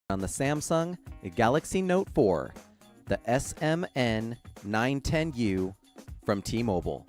On the Samsung Galaxy Note 4, the SMN910U from T-Mobile.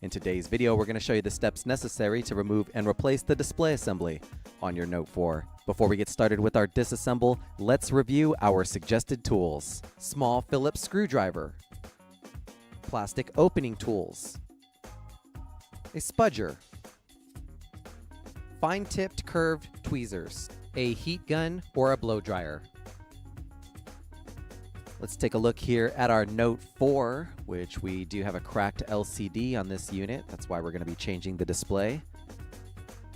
In today's video, we're going to show you the steps necessary to remove and replace the display assembly on your Note 4. Before we get started with our disassemble, let's review our suggested tools. Small Phillips screwdriver, plastic opening tools, a spudger, fine-tipped curved tweezers, a heat gun or a blow dryer. Let's take a look here at our Note 4, which we do have a cracked LCD on this unit. That's why we're going to be changing the display.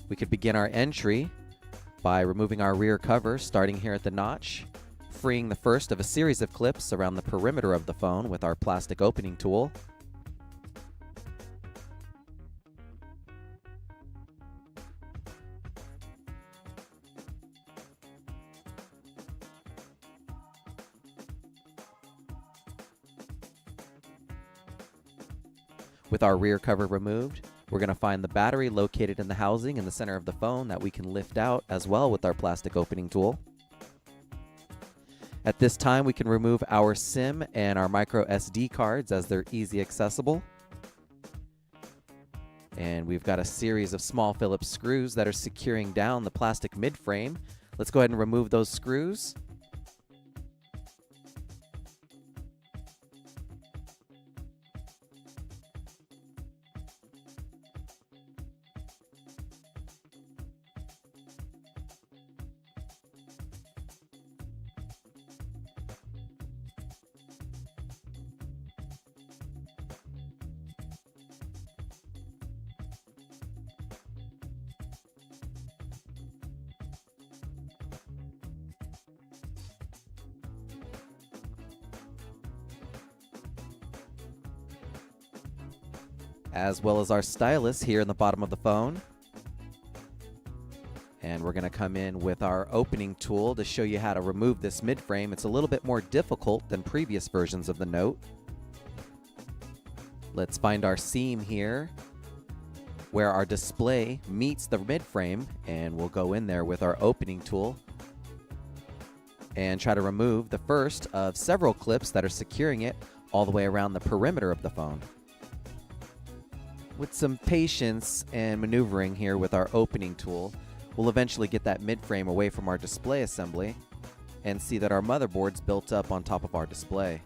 We could begin our entry by removing our rear cover, starting here at the notch, freeing the first of a series of clips around the perimeter of the phone with our plastic opening tool. With our rear cover removed, we're going to find the battery located in the housing in the center of the phone that we can lift out as well with our plastic opening tool. At this time, we can remove our SIM and our micro SD cards as they're easy accessible. And we've got a series of small Phillips screws that are securing down the plastic midframe. Let's go ahead and remove those screws. As well as our stylus here in the bottom of the phone. And we're going to come in with our opening tool to show you how to remove this midframe. It's a little bit more difficult than previous versions of the Note. Let's find our seam here where our display meets the midframe, and we'll go in there with our opening tool and try to remove the first of several clips that are securing it all the way around the perimeter of the phone. With some patience and maneuvering here with our opening tool, we'll eventually get that midframe away from our display assembly and see that our motherboard's built up on top of our display.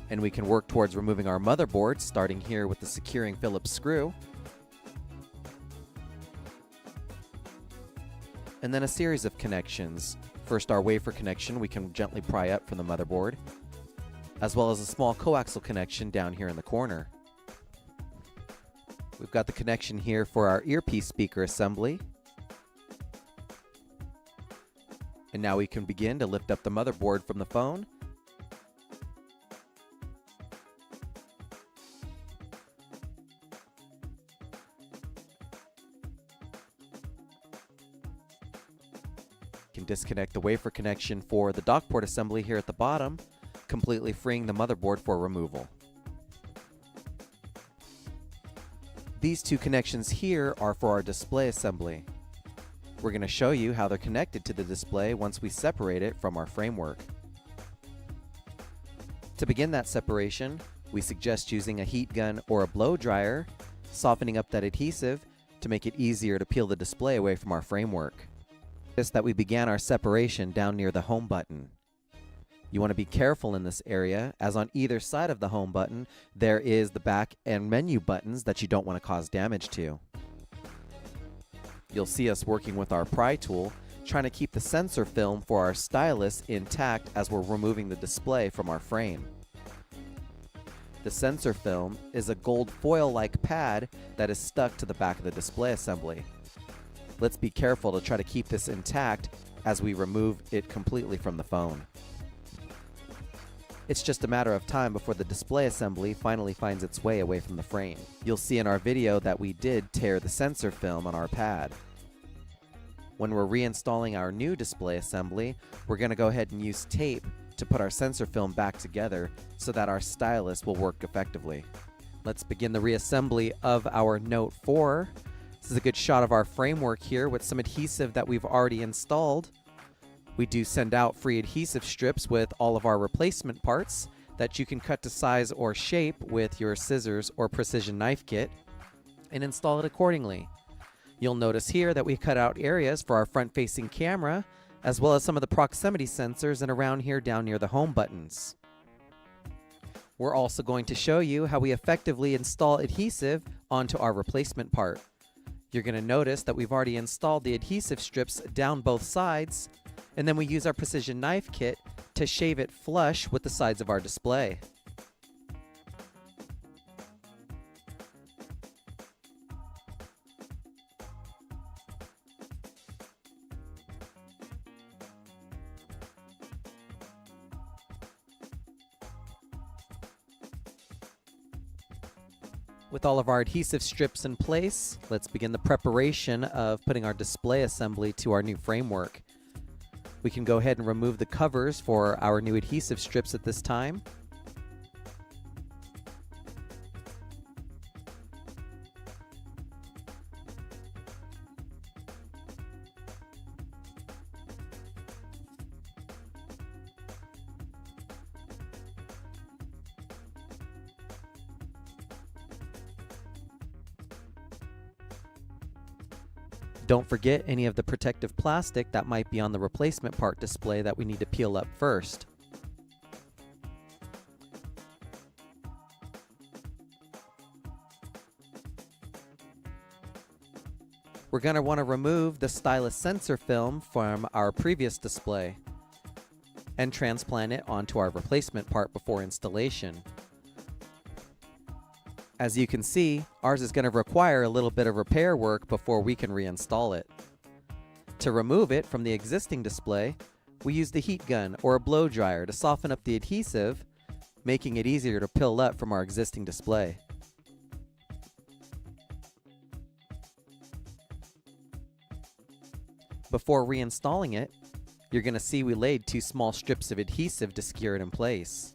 And we can work towards removing our motherboard, starting here with the securing Phillips screw. And then a series of connections. First, our wafer connection we can gently pry up from the motherboard, as well as a small coaxial connection down here in the corner. We've got the connection here for our earpiece speaker assembly. And now we can begin to lift up the motherboard from the phone. You can disconnect the wafer connection for the dock port assembly here at the bottom, completely freeing the motherboard for removal. These two connections here are for our display assembly. We're going to show you how they're connected to the display once we separate it from our framework. To begin that separation, we suggest using a heat gun or a blow dryer, softening up that adhesive to make it easier to peel the display away from our framework. Notice that we began our separation down near the home button. You want to be careful in this area, as on either side of the home button, there is the back and menu buttons that you don't want to cause damage to. You'll see us working with our pry tool, trying to keep the sensor film for our stylus intact as we're removing the display from our frame. The sensor film is a gold foil-like pad that is stuck to the back of the display assembly. Let's be careful to try to keep this intact as we remove it completely from the phone. It's just a matter of time before the display assembly finally finds its way away from the frame. You'll see in our video that we did tear the sensor film on our pad. When we're reinstalling our new display assembly, we're going to go ahead and use tape to put our sensor film back together so that our stylus will work effectively. Let's begin the reassembly of our Note 4. This is a good shot of our framework here with some adhesive that we've already installed. We do send out free adhesive strips with all of our replacement parts that you can cut to size or shape with your scissors or precision knife kit and install it accordingly. You'll notice here that we cut out areas for our front-facing camera, as well as some of the proximity sensors and around here down near the home buttons. We're also going to show you how we effectively install adhesive onto our replacement part. You're going to notice that we've already installed the adhesive strips down both sides, and then we use our precision knife kit to shave it flush with the sides of our display. With all of our adhesive strips in place, let's begin the preparation of putting our display assembly to our new framework. We can go ahead and remove the covers for our new adhesive strips at this time. Don't forget any of the protective plastic that might be on the replacement part display that we need to peel up first. We're going to want to remove the stylus sensor film from our previous display and transplant it onto our replacement part before installation. As you can see, ours is going to require a little bit of repair work before we can reinstall it. To remove it from the existing display, we use the heat gun or a blow dryer to soften up the adhesive, making it easier to peel up from our existing display. Before reinstalling it, you're going to see we laid 2 small strips of adhesive to secure it in place.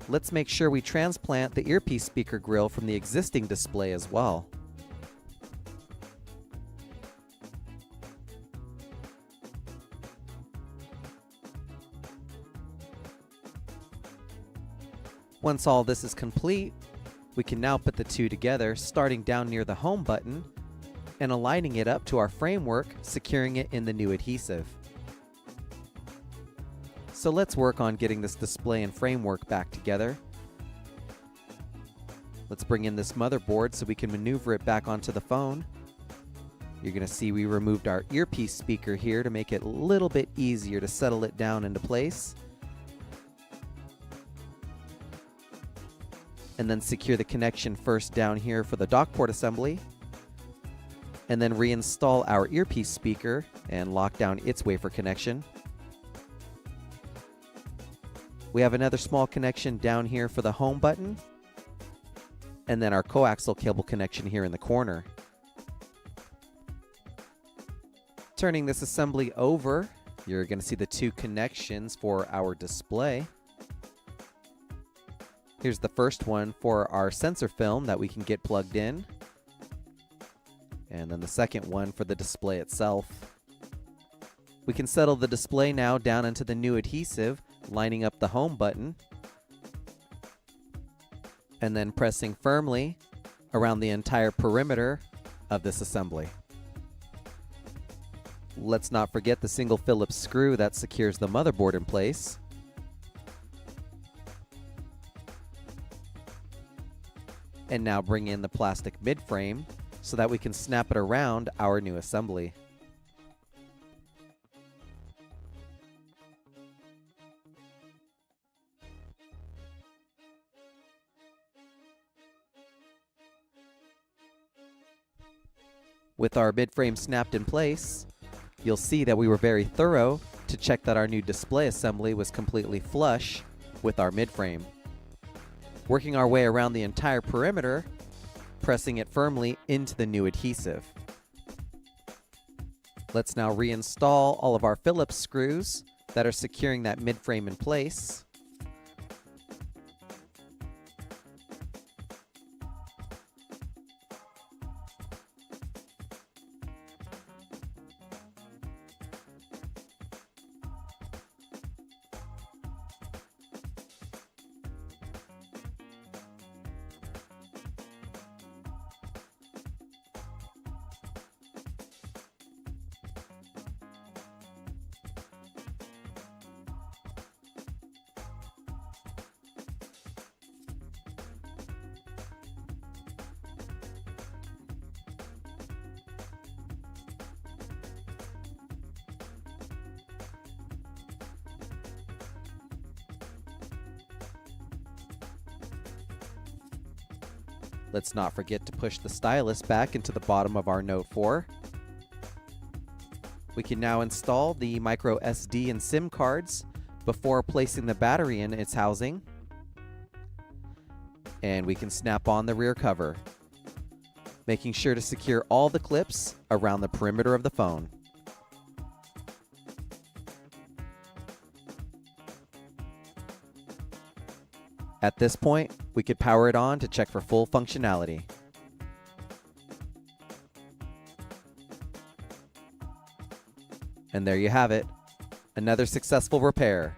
Let's make sure we transplant the earpiece speaker grill from the existing display as well. Once all this is complete, we can now put the two together, starting down near the home button and aligning it up to our framework, securing it in the new adhesive. So let's work on getting this display and framework back together. Let's bring in this motherboard so we can maneuver it back onto the phone. You're going to see we removed our earpiece speaker here to make it a little bit easier to settle it down into place. And then secure the connection first down here for the dock port assembly. And then reinstall our earpiece speaker and lock down its wafer connection. We have another small connection down here for the home button, and then our coaxial cable connection here in the corner. Turning this assembly over, you're going to see the 2 connections for our display. Here's the first one for our sensor film that we can get plugged in, and then the second one for the display itself. We can settle the display now down into the new adhesive, lining up the home button, and then pressing firmly around the entire perimeter of this assembly. Let's not forget the single Phillips screw that secures the motherboard in place. And now bring in the plastic mid-frame so that we can snap it around our new assembly. With our mid-frame snapped in place, you'll see that we were very thorough to check that our new display assembly was completely flush with our mid-frame. Working our way around the entire perimeter, pressing it firmly into the new adhesive. Let's now reinstall all of our Phillips screws that are securing that mid-frame in place. Let's not forget to push the stylus back into the bottom of our Note 4. We can now install the micro SD and SIM cards before placing the battery in its housing. And we can snap on the rear cover, making sure to secure all the clips around the perimeter of the phone. At this point, we could power it on to check for full functionality. And there you have it, another successful repair.